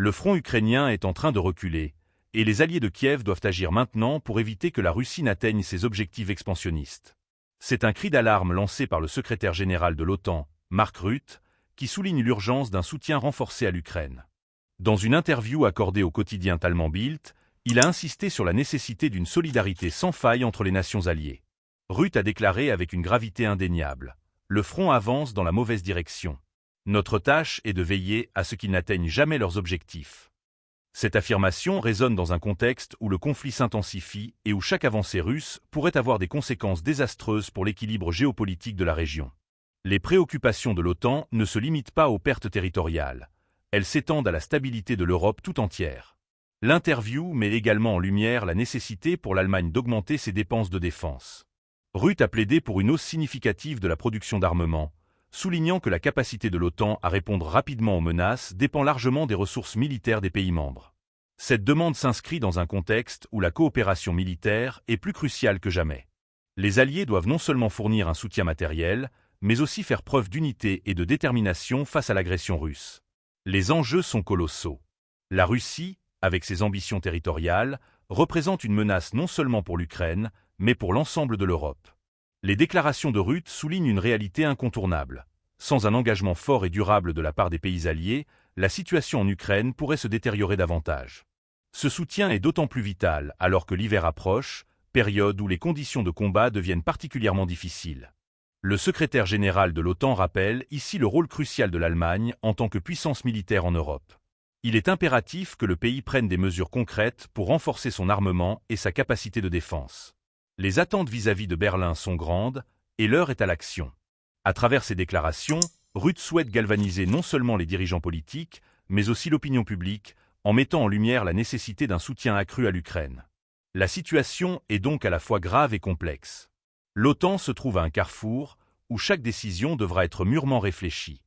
Le front ukrainien est en train de reculer, et les alliés de Kiev doivent agir maintenant pour éviter que la Russie n'atteigne ses objectifs expansionnistes. C'est un cri d'alarme lancé par le secrétaire général de l'OTAN, Mark Rutte, qui souligne l'urgence d'un soutien renforcé à l'Ukraine. Dans une interview accordée au quotidien allemand Bild, il a insisté sur la nécessité d'une solidarité sans faille entre les nations alliées. Rutte a déclaré avec une gravité indéniable : « Le front avance dans la mauvaise direction. Notre tâche est de veiller à ce qu'ils n'atteignent jamais leurs objectifs. » Cette affirmation résonne dans un contexte où le conflit s'intensifie et où chaque avancée russe pourrait avoir des conséquences désastreuses pour l'équilibre géopolitique de la région. Les préoccupations de l'OTAN ne se limitent pas aux pertes territoriales. Elles s'étendent à la stabilité de l'Europe tout entière. L'interview met également en lumière la nécessité pour l'Allemagne d'augmenter ses dépenses de défense. Rutte a plaidé pour une hausse significative de la production d'armement, soulignant que la capacité de l'OTAN à répondre rapidement aux menaces dépend largement des ressources militaires des pays membres. Cette demande s'inscrit dans un contexte où la coopération militaire est plus cruciale que jamais. Les alliés doivent non seulement fournir un soutien matériel, mais aussi faire preuve d'unité et de détermination face à l'agression russe. Les enjeux sont colossaux. La Russie, avec ses ambitions territoriales, représente une menace non seulement pour l'Ukraine, mais pour l'ensemble de l'Europe. Les déclarations de Rutte soulignent une réalité incontournable. Sans un engagement fort et durable de la part des pays alliés, la situation en Ukraine pourrait se détériorer davantage. Ce soutien est d'autant plus vital alors que l'hiver approche, période où les conditions de combat deviennent particulièrement difficiles. Le secrétaire général de l'OTAN rappelle ici le rôle crucial de l'Allemagne en tant que puissance militaire en Europe. Il est impératif que le pays prenne des mesures concrètes pour renforcer son armement et sa capacité de défense. Les attentes vis-à-vis de Berlin sont grandes, et l'heure est à l'action. À travers ces déclarations, Rutte souhaite galvaniser non seulement les dirigeants politiques, mais aussi l'opinion publique, en mettant en lumière la nécessité d'un soutien accru à l'Ukraine. La situation est donc à la fois grave et complexe. L'OTAN se trouve à un carrefour, où chaque décision devra être mûrement réfléchie.